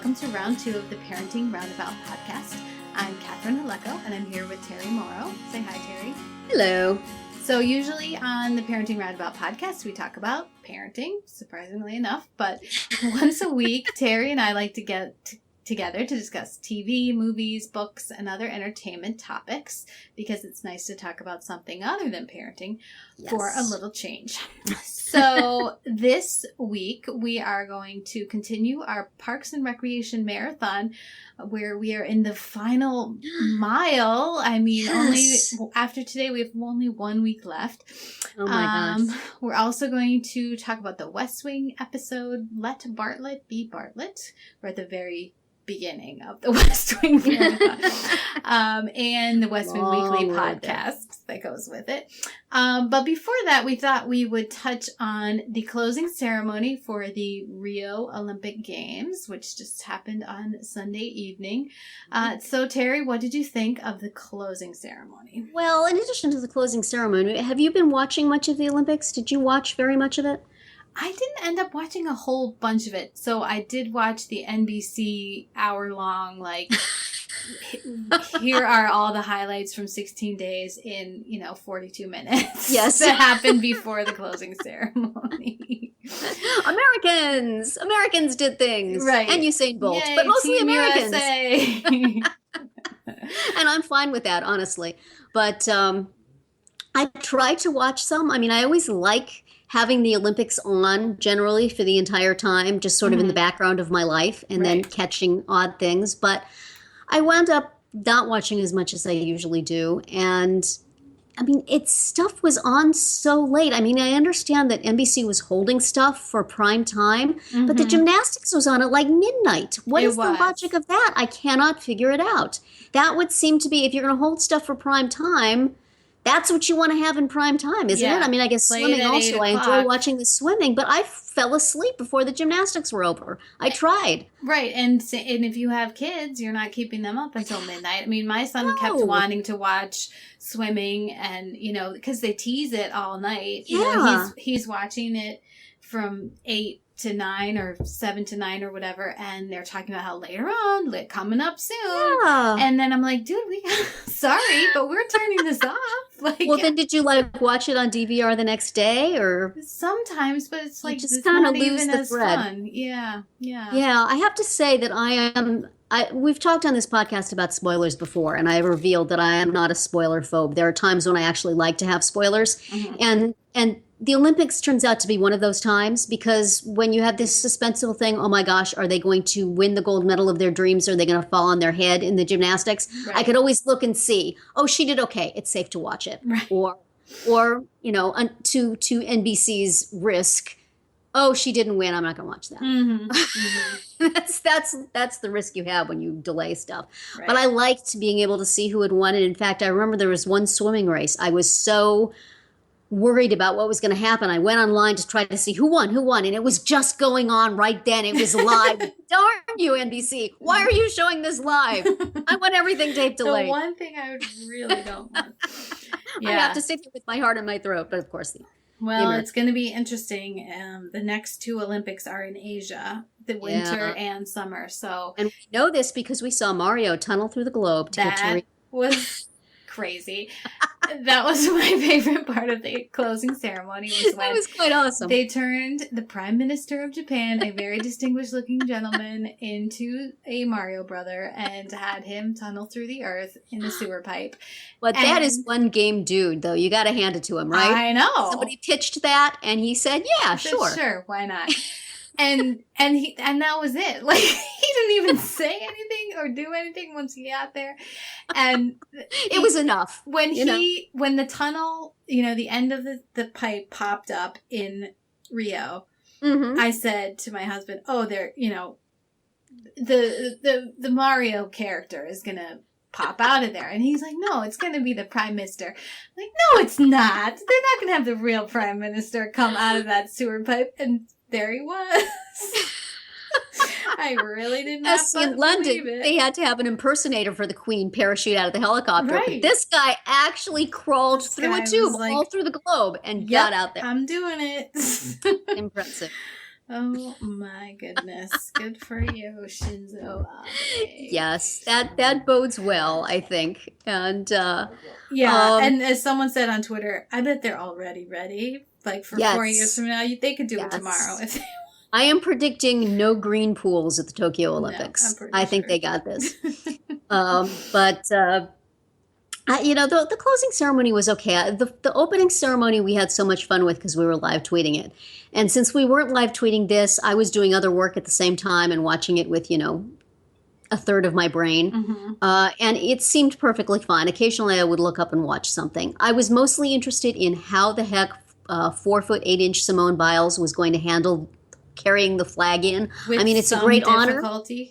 welcome to round 2 of the Parenting Roundabout podcast. I'm Catherine Haleko, and I'm here with Terry Morrow. Say hi, Terry. Hello. So usually on the Parenting Roundabout podcast, we talk about parenting, surprisingly enough, but once a week, Terry and I like to get together to discuss TV, movies, books, and other entertainment topics because it's nice to talk about something other than parenting for a little change. So this week we are going to continue our Parks and Recreation Marathon where we are in the final mile. I mean, only after today we have only 1 week left. Oh my gosh. We're also going to talk about the West Wing episode, Let Bartlet Be Bartlet. We're at the very beginning of the West Wing marathon, and the West Wing Weekly podcast that goes with it. But before that, we thought we would touch on the closing ceremony for the Rio Olympic Games, which just happened on Sunday evening. So Terry, what did you think of the closing ceremony? Well, in addition to the closing ceremony, have you been watching much of the Olympics? Did you watch very much of it? I didn't end up watching a whole bunch of it. So I did watch the NBC hour-long, like, here are all the highlights from 16 days in, 42 minutes. Yes. That happened before the closing ceremony. Americans did things. Right. And Usain Bolt. Yay, but mostly Team Americans. USA. And I'm fine with that, honestly. But I try to watch some. I mean, I always like having the Olympics on generally for the entire time, just sort of in the background of my life and then catching odd things. But I wound up not watching as much as I usually do. And I mean, stuff was on so late. I mean, I understand that NBC was holding stuff for prime time, but the gymnastics was on at like midnight. What is the logic of that? I cannot figure it out. That would seem to be, if you're going to hold stuff for prime time, that's what you want to have in prime time, isn't it? I mean, I guess swimming also. I enjoy watching the swimming, but I fell asleep before the gymnastics were over. I tried. Right. And if you have kids, you're not keeping them up until midnight. I mean, my son kept wanting to watch swimming and, because they tease it all night. He's watching it from 8 to 9 or 7 to 9 or whatever, and they're talking about how later on, coming up soon. Yeah. And then I'm like, dude, sorry, but we're turning this off. Well, then did you watch it on DVR the next day, or sometimes? But it's like just kind of lose the thread. Fun. Yeah. I have to say that we've talked on this podcast about spoilers before, and I revealed that I am not a spoiler phobe. There are times when I actually like to have spoilers, and the Olympics turns out to be one of those times, because when you have this suspenseful thing, oh my gosh, are they going to win the gold medal of their dreams? Or are they going to fall on their head in the gymnastics? Right. I could always look and see, oh, she did okay. It's safe to watch it. Right. Or to NBC's risk, oh, she didn't win. I'm not going to watch that. That's the risk you have when you delay stuff. Right. But I liked being able to see who had won. And in fact, I remember there was one swimming race. I was so worried about what was going to happen. I went online to try to see who won, and it was just going on right then. It was live. Darn you, NBC. Why are you showing this live? I want everything taped delayed. The one thing I really don't want. I have to sit here with my heart in my throat, but of course. It's going to be interesting. The next 2 Olympics are in Asia, the winter and summer. And we know this because we saw Mario tunnel through the globe to get to Rio. Was crazy. That was my favorite part of the closing ceremony. That was quite awesome. They turned the Prime Minister of Japan, a very distinguished looking gentleman, into a Mario brother and had him tunnel through the earth in a sewer pipe. But that is one game dude, though. You got to hand it to him, right? I know. Somebody pitched that, and he said, "Yeah, sure, sure, why not?" And that was it. He didn't even say anything or do anything once he got there. And it was enough. When the tunnel, the end of the pipe popped up in Rio, I said to my husband, "Oh, there, the Mario character is gonna pop out of there." And he's like, "No, it's going to be the Prime Minister." I'm like, "No, it's not. They're not going to have the real Prime Minister come out of that sewer pipe." And there he was. I really did not in London, they had to have an impersonator for the Queen parachute out of the helicopter. Right. But this guy actually crawled through a tube all through the globe and got out there. I'm doing it. Impressive. Oh my goodness. Good for you, Shinzo Abe. Yes, that bodes well, I think. And yeah, and as someone said on Twitter, I bet they're already ready. Like for 4 years from now, they could do it tomorrow if they want. I am predicting no green pools at the Tokyo Olympics. No, I think they got this. The closing ceremony was okay. The opening ceremony we had so much fun with because we were live tweeting it. And since we weren't live tweeting this, I was doing other work at the same time and watching it with, a third of my brain. Mm-hmm. And it seemed perfectly fine. Occasionally I would look up and watch something. I was mostly interested in how the heck 4 foot 8 inch Simone Biles was going to handle carrying the flag in. It's a great honor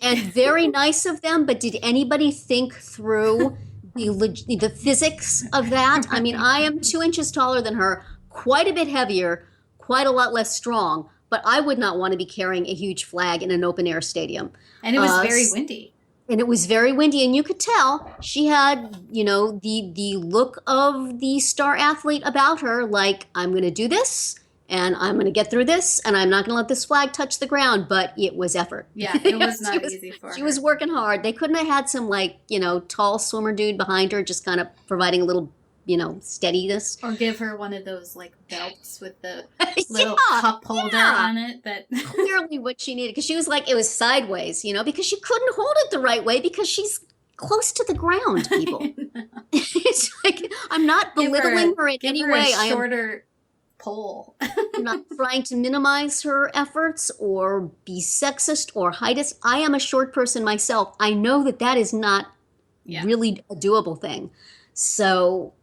and very nice of them, but did anybody think through the physics of that? I am 2 inches taller than her, quite a bit heavier, quite a lot less strong, but I would not want to be carrying a huge flag in an open air stadium. And it was very windy. And it was very windy, and you could tell she had, the look of the star athlete about her, like, I'm going to do this, and I'm going to get through this, and I'm not going to let this flag touch the ground, but it was effort. Yeah, it was not easy for her. She was working hard. They couldn't have had some, tall swimmer dude behind her just kind of providing a little, steadiness. Or give her one of those, belts with the little cup holder on it. That clearly what she needed, because she was it was sideways, because she couldn't hold it the right way because she's close to the ground, people. It's I'm not belittling her in any way. I am shorter pole. I'm not trying to minimize her efforts or be sexist or heightist. I am a short person myself. I know that is not really a doable thing. So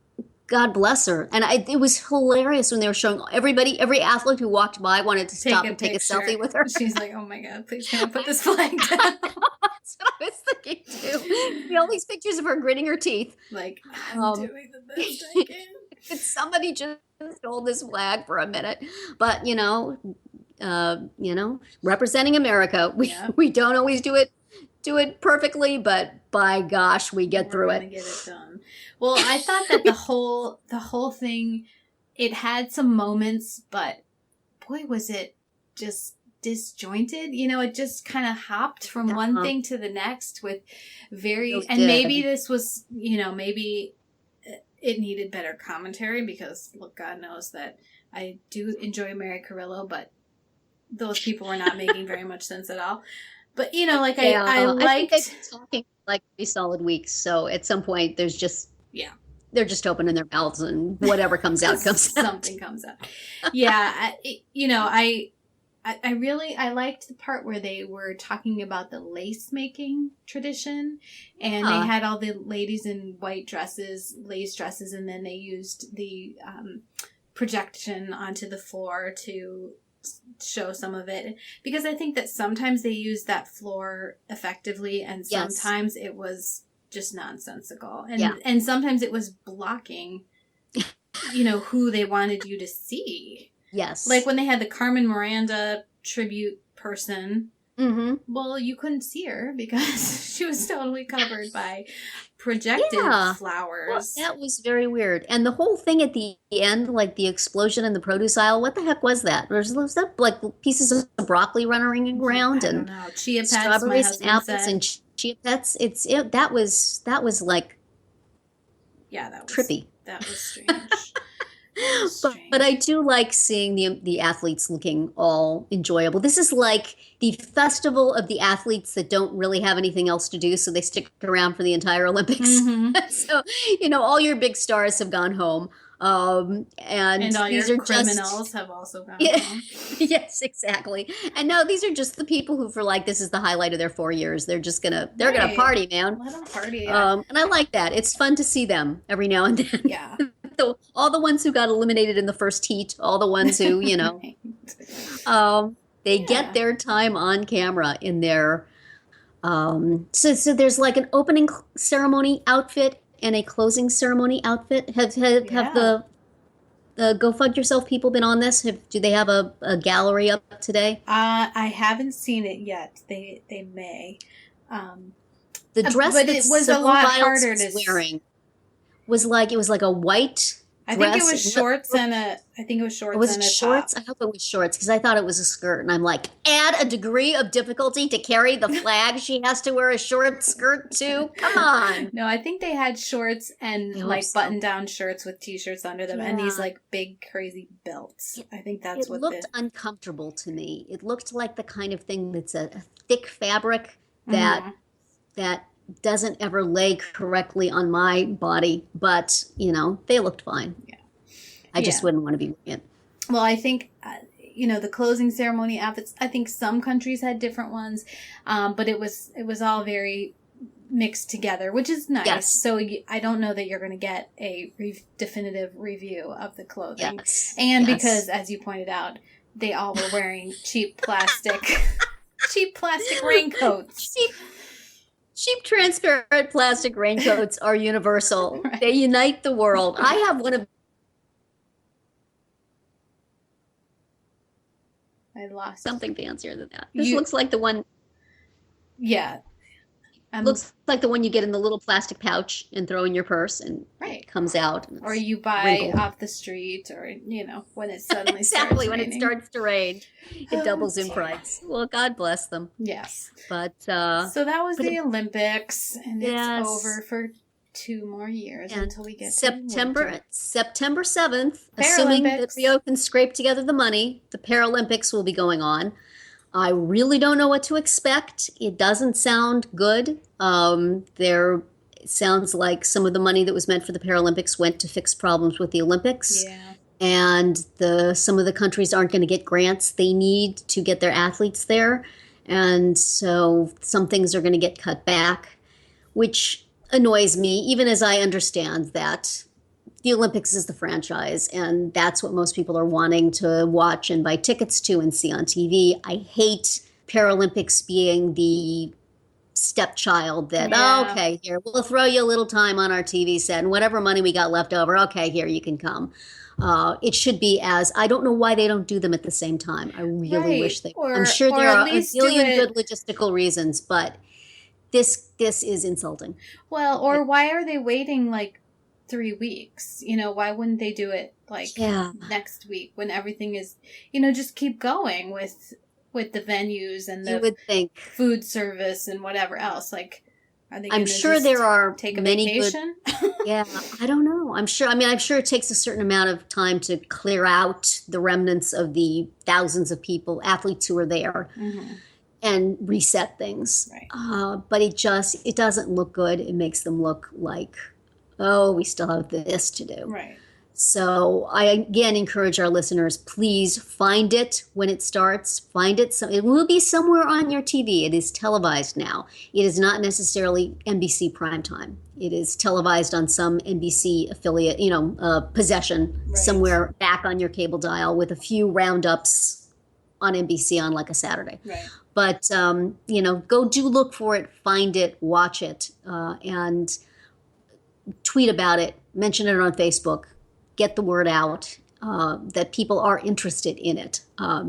God bless her. And it was hilarious when they were showing every athlete who walked by wanted to stop and take a selfie with her. She's like, oh my God, please can I put this flag down? That's what I was thinking too. All these pictures of her gritting her teeth. I'm doing the best I can. Could somebody just hold this flag for a minute? But, representing America, we don't always do it perfectly, but by gosh, we get through it. Get it done. Well, I thought that the whole thing, it had some moments, but boy, was it just disjointed. It just kind of hopped from one thing to the next with maybe this was, maybe it needed better commentary because, look, God knows that I do enjoy Mary Carrillo, but those people were not making very much sense at all. But, I liked... I think they've been talking 3 solid weeks, so at some point there's just... Yeah. They're just opening their mouths and whatever comes out comes out. Something comes out. Yeah, I liked the part where they were talking about the lace making tradition, and they had all the ladies in white dresses, lace dresses, and then they used the projection onto the floor to show some of it, because I think that sometimes they used that floor effectively, and sometimes it was just nonsensical, and sometimes it was blocking, who they wanted you to see. Yes. Like when they had the Carmen Miranda tribute person, well, you couldn't see her because she was totally covered by projected flowers. Well, that was very weird. And the whole thing at the end, the explosion in the produce aisle, what the heck was that? Was that pieces of broccoli running around I and don't know. Chia pets, strawberries and apples and chia pets? That was that was trippy. That was strange. But I do like seeing the athletes looking all enjoyable. This is like the festival of the athletes that don't really have anything else to do, so they stick around for the entire Olympics. So, all your big stars have gone home. And all these your are criminals have also gone home. Yes, exactly. And no, these are just the people who, for this is the highlight of their 4 years. They're just gonna party, man. Let them party. And I like that. It's fun to see them every now and then. Yeah. All the ones who got eliminated in the first heat, all the ones who, they get their time on camera in their, so there's an opening ceremony outfit and a closing ceremony outfit. Have the Go Fund Yourself people been on this? Do they have a gallery up today? I haven't seen it yet. They may. The dress but that it was Simone a lot Biles harder was wearing was it was like a white I think it was shorts and a. I think it was shorts. Was and it a shorts? top. I hope it was shorts because I thought it was a skirt, and I'm like, add a degree of difficulty to carry the flag. She has to wear a short skirt too. Come on. No, I think they had shorts and like so. button-down shirts with t-shirts under them, and these like big crazy belts. I think that's what it looked uncomfortable to me. It looked like the kind of thing that's a thick fabric that that doesn't ever lay correctly on my body, but they looked fine. Yeah. I just wouldn't want to be wearing it. Well, I think, the closing ceremony outfits, I think some countries had different ones, but it was all very mixed together, which is nice. Yes. So I don't know that you're going to get a definitive review of the clothing. Yes. And because, as you pointed out, they all were wearing cheap plastic raincoats. Cheap transparent plastic raincoats are universal. Right. They unite the world. I have one of. I lost something fancier than that. This looks like the one. Yeah. Looks like the one you get in the little plastic pouch and throw in your purse, and it comes out. Or you buy off the street, or when it suddenly exactly starts when raining. It starts to rain, it doubles in price. Well, God bless them. Yes. But so that was the Olympics, and it's over for 2 more years until we get September 7th. Assuming that Rio can scrape together the money, the Paralympics will be going on. I really don't know what to expect. It doesn't sound good. It sounds like some of the money that was meant for the Paralympics went to fix problems with the Olympics. Yeah. And some of the countries aren't going to get grants they need to get their athletes there. And so some things are going to get cut back, which annoys me, even as I understand that the Olympics is the franchise, and that's what most people are wanting to watch and buy tickets to and see on TV. I hate Paralympics being the stepchild that, okay, here, we'll throw you a little time on our TV set, and whatever money we got left over, okay, here, you can come. It should be I don't know why they don't do them at the same time. I really wish they would. I'm sure there are a million good logistical reasons, but this is insulting. Well, or why are they waiting like 3 weeks? Why wouldn't they do it next week when everything is, just keep going with the venues and you would think food service and whatever else. Like, are they I'm sure there are take a many vacation? I don't know. I'm sure it takes a certain amount of time to clear out the remnants of the thousands of athletes who are there. Mm-hmm. And reset things. Right. But it doesn't look good. It makes them look like, we still have this to do. Right. So I again encourage our listeners, please find it when it starts. Find it. It will be somewhere on your TV. It is televised now. It is not necessarily NBC primetime. It is televised on some NBC affiliate, possession somewhere back on your cable dial with a few roundups on NBC on like a Saturday. Right. But, go look for it, find it, watch it, and tweet about it, mention it on Facebook, get the word out that people are interested in it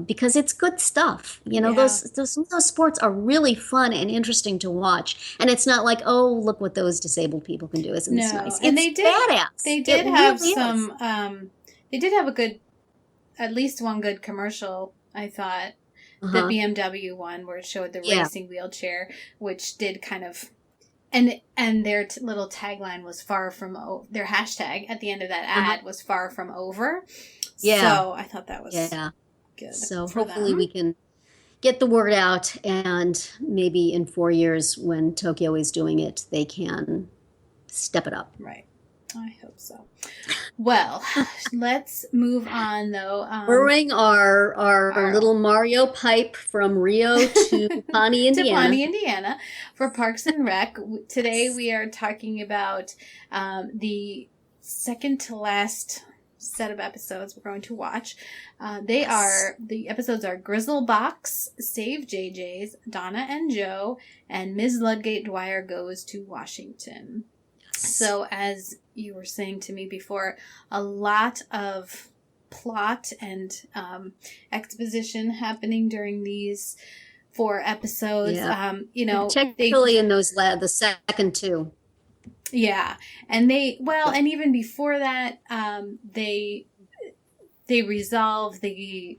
because it's good stuff. Those sports are really fun and interesting to watch. And it's not like, look what those disabled people can do. Isn't this nice? And it's badass. They did have some, they did have at least one good commercial, I thought. The BMW one where it showed the racing wheelchair, which did kind of, and their little tagline was their hashtag at the end of that ad was far from over. Yeah. So I thought that was good. So hopefully we can get the word out, and maybe in 4 years when Tokyo is doing it, they can step it up. Right. I hope so. Well, let's move on, though. Wearing our little Mario pipe from Rio to Pawnee, Indiana. To Pawnee, Indiana, for Parks and Rec. Today we are talking about the second to last set of episodes we're going to watch. The episodes are Gryzzlbox, Save JJ's, Donna and Joe, and Ms. Ludgate-Dwyer Goes to Washington. So as you were saying to me before, a lot of plot and exposition happening during these 4 episodes. Particularly in those the second 2. Yeah. And and even before that, they resolve the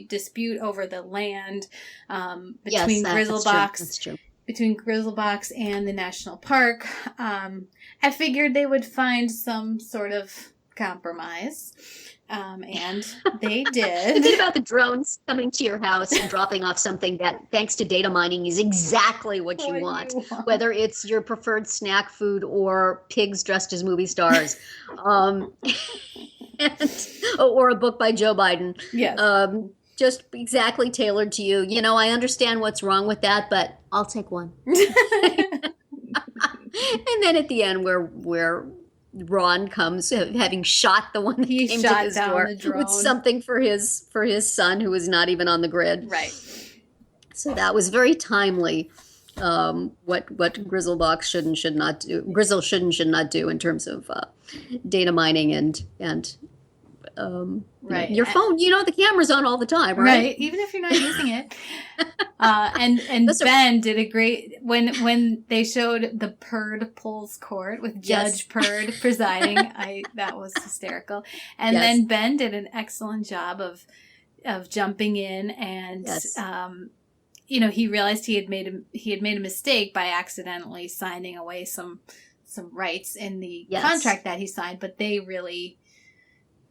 dispute over the land between Gryzzlbox. That's true. Between Gryzzlbox and the national park. I figured they would find some sort of compromise. And they did. The thing about the drones coming to your house and dropping off something that, thanks to data mining, is exactly what you want. Whether it's your preferred snack food or pigs dressed as movie stars. Or a book by Joe Biden. Yes. Just exactly tailored to you. You know, I understand what's wrong with that, but I'll take one. And then at the end where Ron comes, having shot the one that came to his door with something for his son who was not even on the grid. Right. So that was very timely. What Gryzzlbox should and should not do. Gryzzl should not do in terms of data mining and right. Your phone, the camera's on all the time, right? Right, even if you're not using it. And Ben did a great when they showed the Purd Pulls Court with Judge Purd presiding. That was hysterical. And then Ben did an excellent job of jumping in and he realized he had made a mistake by accidentally signing away some rights in the contract that he signed, but they really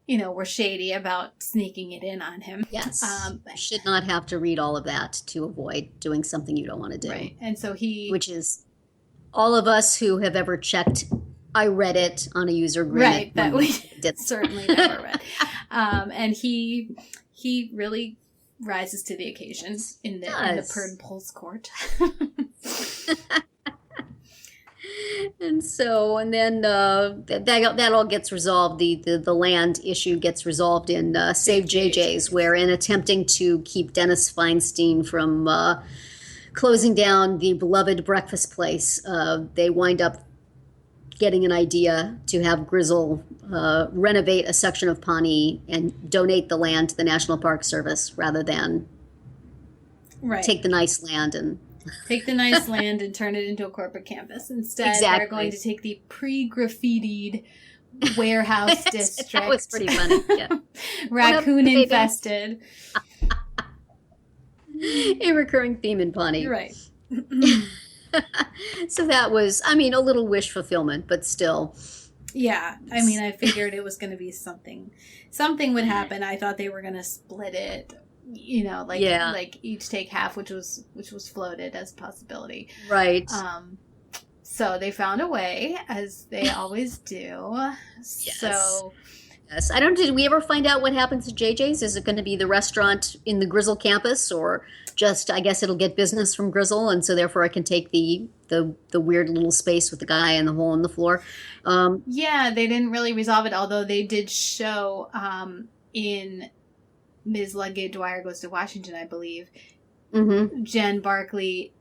were shady about sneaking it in on him. Yes. You should not have to read all of that to avoid doing something you don't want to do. Right. And so which is all of us who have ever checked, I read it on a user agreement. Right. That we did certainly never read. And he really rises to the occasion in the Purd Pulls Court. And then that all gets resolved. The land issue gets resolved in Save JJ's, where in attempting to keep Dennis Feinstein from closing down the beloved breakfast place, they wind up getting an idea to have Gryzzl renovate a section of Pawnee and donate the land to the National Park Service rather than take the nice land and turn it into a corporate campus. Instead, they're going to take the pre-graffitied warehouse district. That was pretty funny. Yeah. Raccoon infested. A recurring theme in Pawnee. Right. So that was, a little wish fulfillment, but still. Yeah. I figured it was going to be something. Something would happen. I thought they were going to split it. Like each take half, which was floated as a possibility. Right. So they found a way, as they always do. Yes. So. Yes. Did we ever find out what happens to JJ's? Is it going to be the restaurant in the Gryzzl campus, or just, I guess it'll get business from Gryzzl, and so therefore I can take the weird little space with the guy and the hole in the floor? Yeah, they didn't really resolve it, although they did show in Ms. Ludgate-Dwyer Goes to Washington, I believe, Jen Barkley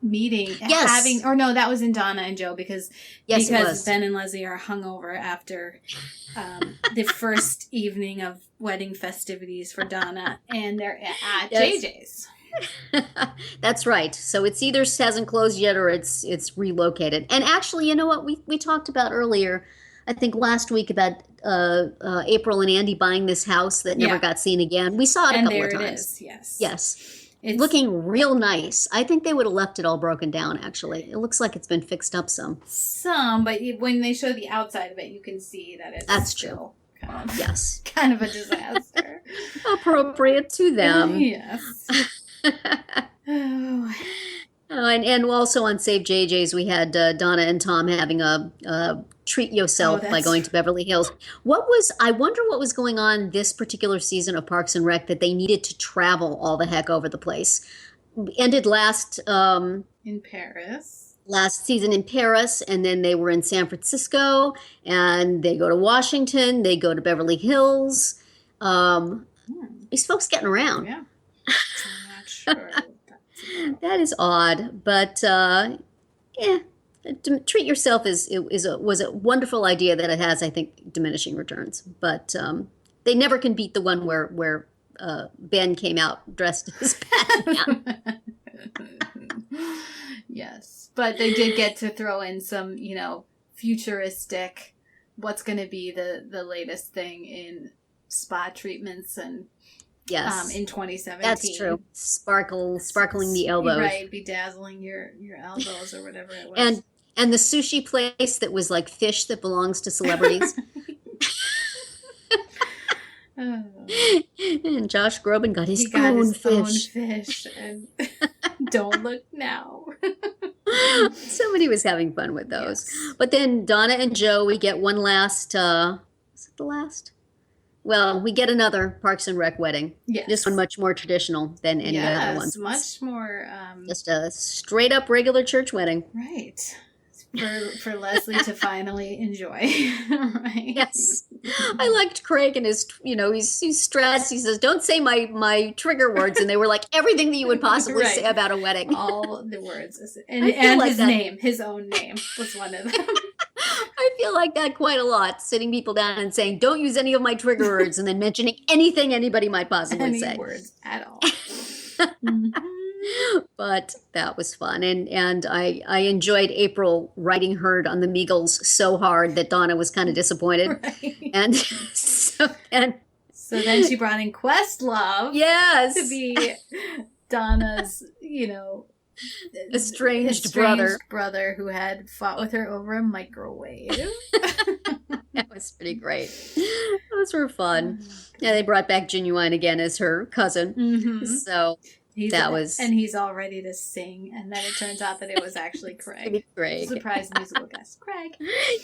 meeting, that was in Donna and Joe, because Ben and Leslie are hungover after the first evening of wedding festivities for Donna, and they're at JJ's. That's right. So it's either hasn't closed yet or it's relocated. And actually, you know what we talked about earlier, I think last week, about April and Andy buying this house that never got seen again. We saw it a couple of times. It is, yes. It's looking real nice. I think they would have left it all broken down, actually. It looks like it's been fixed up some. But when they show the outside of it, you can see that it's still kind of a disaster. Appropriate to them. Yes. And also on Save JJ's, we had Donna and Tom having a treat yourself by going to Beverly Hills. I wonder what was going on this particular season of Parks and Rec that they needed to travel all the heck over the place. Ended last in Paris. Last season in Paris, and then they were in San Francisco, and they go to Washington, they go to Beverly Hills. These folks getting around. Yeah. I'm not sure. That is odd, but treat yourself was a wonderful idea that it has, I think, diminishing returns. But they never can beat the one where Ben came out dressed as Batman. Yes. But they did get to throw in some, futuristic, what's going to be the latest thing in spa treatments and in 2017. That's true. Sparkling the elbows. Right, bedazzling your elbows or whatever it was. And the sushi place that was like fish that belongs to celebrities. Oh. And Josh Groban got his own fish. And don't look now. Somebody was having fun with those. Yes. But then Donna and Joe, we get one last, is it the last? Well, we get another Parks and Rec wedding. Yes. This one much more traditional than any other ones. Much more. Just a straight up regular church wedding. Right. For Leslie to finally enjoy. Right. Yes. I liked Craig and his, he's stressed. He says, don't say my trigger words. And they were like everything that you would possibly say about a wedding. All the words. And his name, his own name was one of them. I feel like that quite a lot, sitting people down and saying, don't use any of my trigger words, and then mentioning anything anybody might possibly say. Any words at all. Mm-hmm. But that was fun. And I enjoyed April riding herd on the Meagles so hard that Donna was kind of disappointed. Right. And so then she brought in Questlove. Yes. To be Donna's, estranged brother who had fought with her over a microwave. That was pretty great. Those were fun. Yeah, they brought back Genuine again as her cousin. Mm-hmm. So and he's all ready to sing, and then it turns out that it was actually Craig. Surprise musical guest, Craig.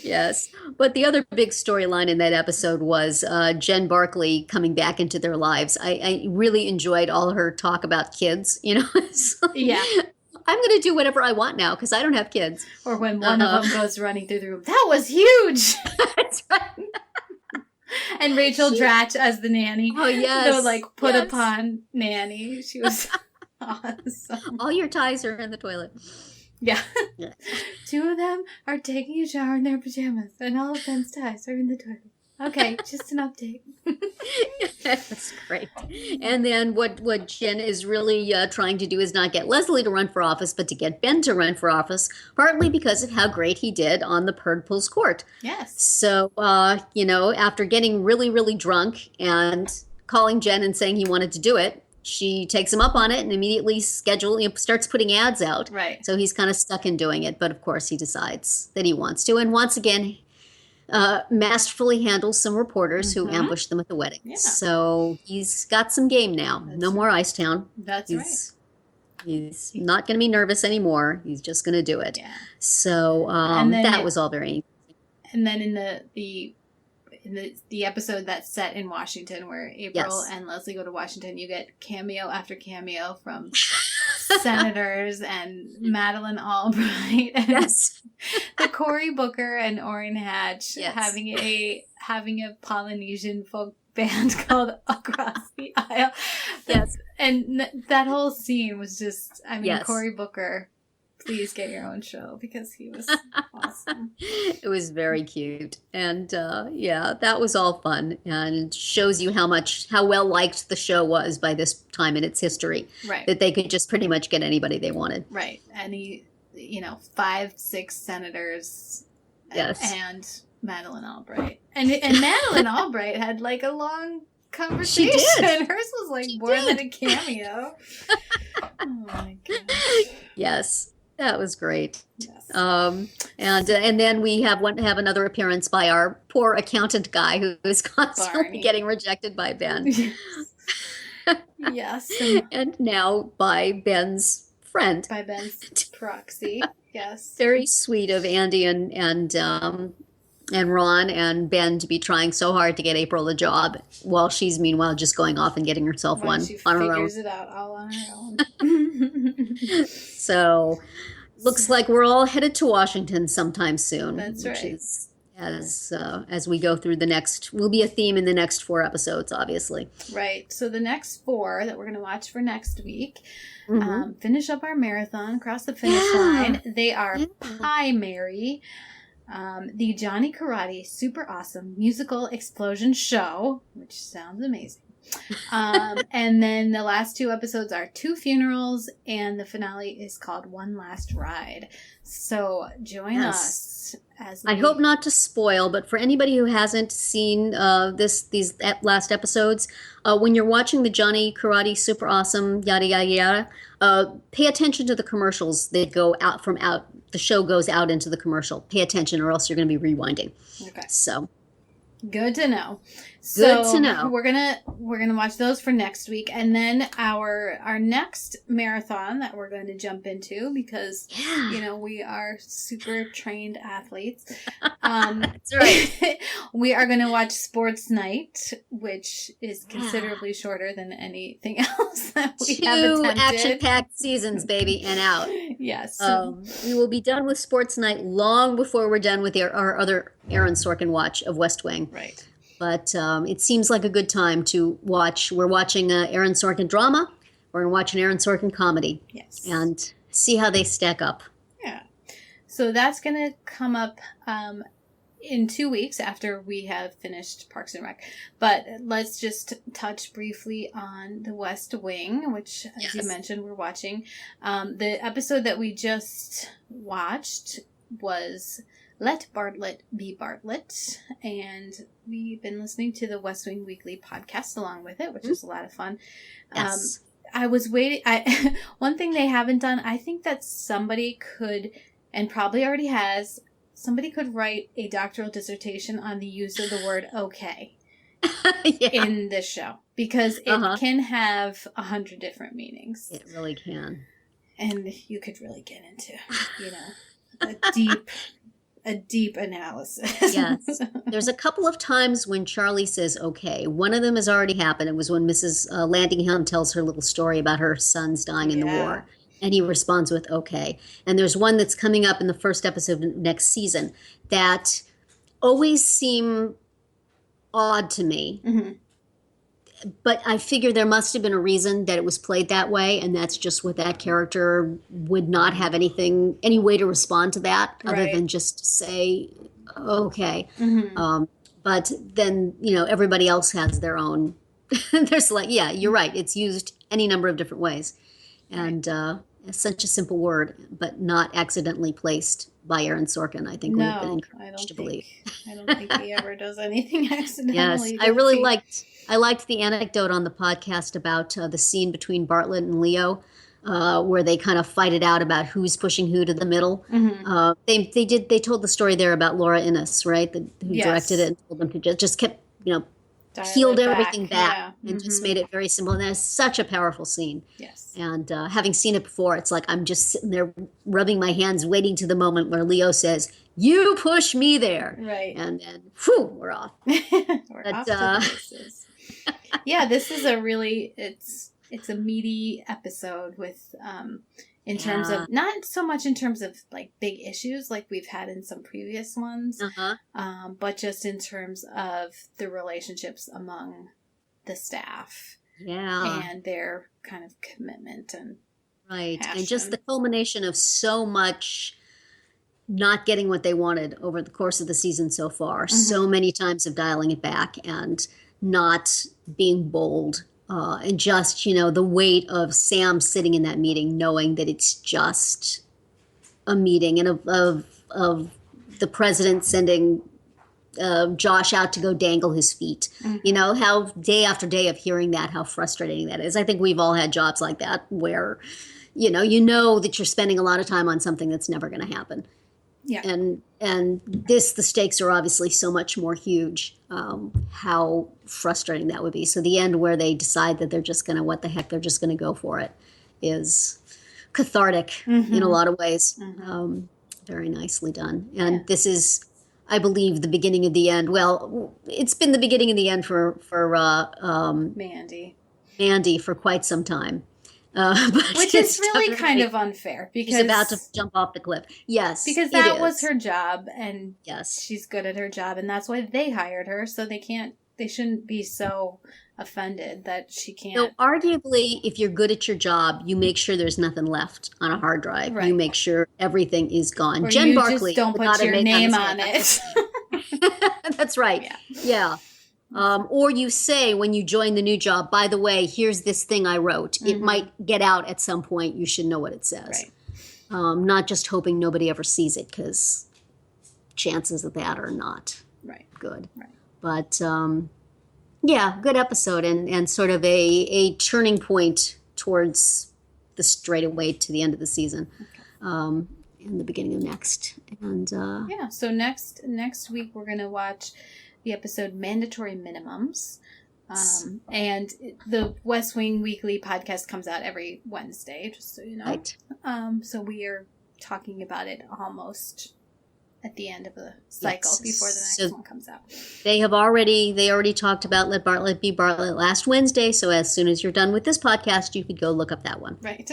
Yes, but the other big storyline in that episode was Jen Barkley coming back into their lives. I really enjoyed all her talk about kids. It's like, yeah. I'm going to do whatever I want now because I don't have kids. Or when one of them goes running through the room, that was huge. That's right. And Rachel Dratch as the nanny. Oh, yes. The put upon nanny. She was awesome. All your ties are in the toilet. Yeah. 2 of them are taking a shower in their pajamas, and all of Ben's ties are in the toilet. Okay, just an update. That's great. And then what Jen is really trying to do is not get Leslie to run for office, but to get Ben to run for office, partly because of how great he did on the Purdpulls court. Yes. So, after getting really, really drunk and calling Jen and saying he wanted to do it, she takes him up on it and immediately starts putting ads out. Right. So he's kind of stuck in doing it. But, of course, he decides that he wants to. And once again, masterfully handles some reporters who ambushed them at the wedding. Yeah. So he's got some game now. No more Icetown. That's right. He's not going to be nervous anymore. He's just going to do it. Yeah. So that was all very interesting. And then in the episode that's set in Washington where April and Leslie go to Washington, you get cameo after cameo from senators and Madeleine Albright and the Cory Booker and Orrin Hatch having a Polynesian folk band called Across the Aisle. Yes. And that whole scene was just, Cory Booker, please get your own show because he was awesome. It was very cute. And that was all fun and shows you how well liked the show was by this time in its history. Right. That they could just pretty much get anybody they wanted. Right. And 5-6 senators and Madeleine Albright. And Madeleine Albright had a long conversation. She did. Hers was more than a cameo. Oh my gosh. Yes. That was great. Yes. And then we have another appearance by our poor accountant guy who is constantly getting rejected by Ben. Yes. And now by Ben's friend. By Ben's proxy. Yes. Very sweet of Andy and Ron and Ben to be trying so hard to get April a job while she's meanwhile just going off and getting herself one on her own. She figures it out all on her own. So looks like we're all headed to Washington sometime soon. That's right. Which is, as we go through will be a theme in the next 4 episodes, obviously. Right. So the next 4 that we're going to watch for next week, finish up our marathon, cross the finish line. They are Pie Mary, the Johnny Karate Super Awesome Musical Explosion Show, which sounds amazing. And then the last 2 episodes are 2 funerals, and the finale is called One Last Ride. So join us as I hope not to spoil, but for anybody who hasn't seen these last episodes, when you're watching the Johnny Karate Super Awesome yada yada yada, pay attention to the commercials that go out the show goes out into the commercial. Pay attention, or else you're going to be rewinding. Okay. So good to know. Good to know. We're gonna watch those for next week, and then our next marathon that we're going to jump into, because we are super trained athletes. That's right. We are going to watch Sports Night, which is considerably shorter than anything else that we have attempted. 2 action-packed seasons, baby, and out. Yes. We will be done with Sports Night long before we're done with our other Aaron Sorkin watch of West Wing. Right. But it seems like a good time to watch. We're watching Aaron Sorkin drama. We're going to watch an Aaron Sorkin comedy. Yes. And see how they stack up. Yeah. So that's going to come up in 2 weeks after we have finished Parks and Rec. But let's just touch briefly on the West Wing, which, as you mentioned, we're watching. The episode that we just watched was Let Bartlet Be Bartlet, and we've been listening to the West Wing Weekly podcast along with it, which is a lot of fun. Yes. I was waiting. One thing they haven't done, I think that somebody could, and probably already has, somebody could write a doctoral dissertation on the use of the word okay in this show, because it can have 100 different meanings. It really can. And you could really get into, a deep analysis. Yes. There's a couple of times when Charlie says, okay. One of them has already happened. It was when Mrs. Landingham tells her little story about her sons dying in the war. And he responds with, okay. And there's one that's coming up in the first episode of next season that always seem odd to me. Mm-hmm. But I figure there must have been a reason that it was played that way, and that's just what that character would not have any way to respond to that other than just say, okay. Mm-hmm. But then, everybody else has their own. There's you're right. It's used any number of different ways. And it's such a simple word, but not accidentally placed by Aaron Sorkin, I think we've been encouraged to believe. I don't think he ever does anything accidentally. Yes, I liked the anecdote on the podcast about the scene between Bartlett and Leo, where they kind of fight it out about who's pushing who to the middle. Mm-hmm. They told the story there about Laura Innes, right? Who directed it and told them to just kept, peeled everything back and just made it very simple. And that's such a powerful scene. Yes. And having seen it before, it's like I'm just sitting there rubbing my hands, waiting to the moment where Leo says, "You push me there." Right. And then, we're off. We're off to the places. Yeah, this is it's a meaty episode with in terms of, not so much in terms of like big issues like we've had in some previous ones, but just in terms of the relationships among the staff. Yeah. And their kind of commitment and passion. And just the culmination of so much not getting what they wanted over the course of the season so far. Mm-hmm. So many times of dialing it back and not being bold. And just, the weight of Sam sitting in that meeting, knowing that it's just a meeting, and of the president sending Josh out to go dangle his feet. Mm-hmm. How day after day of hearing that, how frustrating that is. I think we've all had jobs like that where, you know that you're spending a lot of time on something that's never going to happen. Yeah. And the stakes are obviously so much more huge. How frustrating that would be. So the end where they decide that they're just going to, they're just going to go for it, is cathartic in a lot of ways. Mm-hmm. Very nicely done. And this is, I believe, the beginning of the end. Well, it's been the beginning of the end for Mandy for quite some time. Which is really kind of unfair, because she's about to jump off the cliff. Yes, because that was her job, and she's good at her job, and that's why they hired her. So they shouldn't be so offended that she can't. So arguably, if you're good at your job, you make sure there's nothing left on a hard drive. Right. You make sure everything is gone. Or Jen you Barkley just don't put your name on it. That's right. Yeah. Or you say when you join the new job, by the way, here's this thing I wrote. It might get out at some point. You should know what it says. Right. Not just hoping nobody ever sees it, because chances of that are not good. Right. But yeah, good episode and sort of a turning point towards the straightaway to the end of the season. Okay. In the beginning of next. And yeah, so next week we're going to watch the episode Mandatory Minimums. And the West Wing Weekly podcast comes out every Wednesday, just so you know. Right. So we are talking about it almost at the end of the cycle before the next one comes out. They already talked about Let Bartlet Be Bartlet last Wednesday, so as soon as you're done with this podcast, you could go look up that one. Right.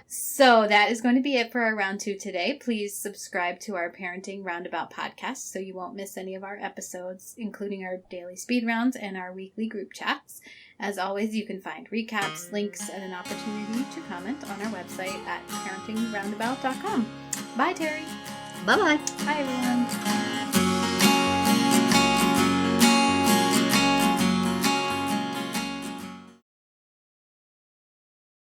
So that is going to be it for our round 2 today. Please subscribe to our Parenting Roundabout podcast so you won't miss any of our episodes, including our daily speed rounds and our weekly group chats. As always, you can find recaps, links, and an opportunity to comment on our website at parentingroundabout.com. Bye, Terry. Bye-bye. Bye, everyone.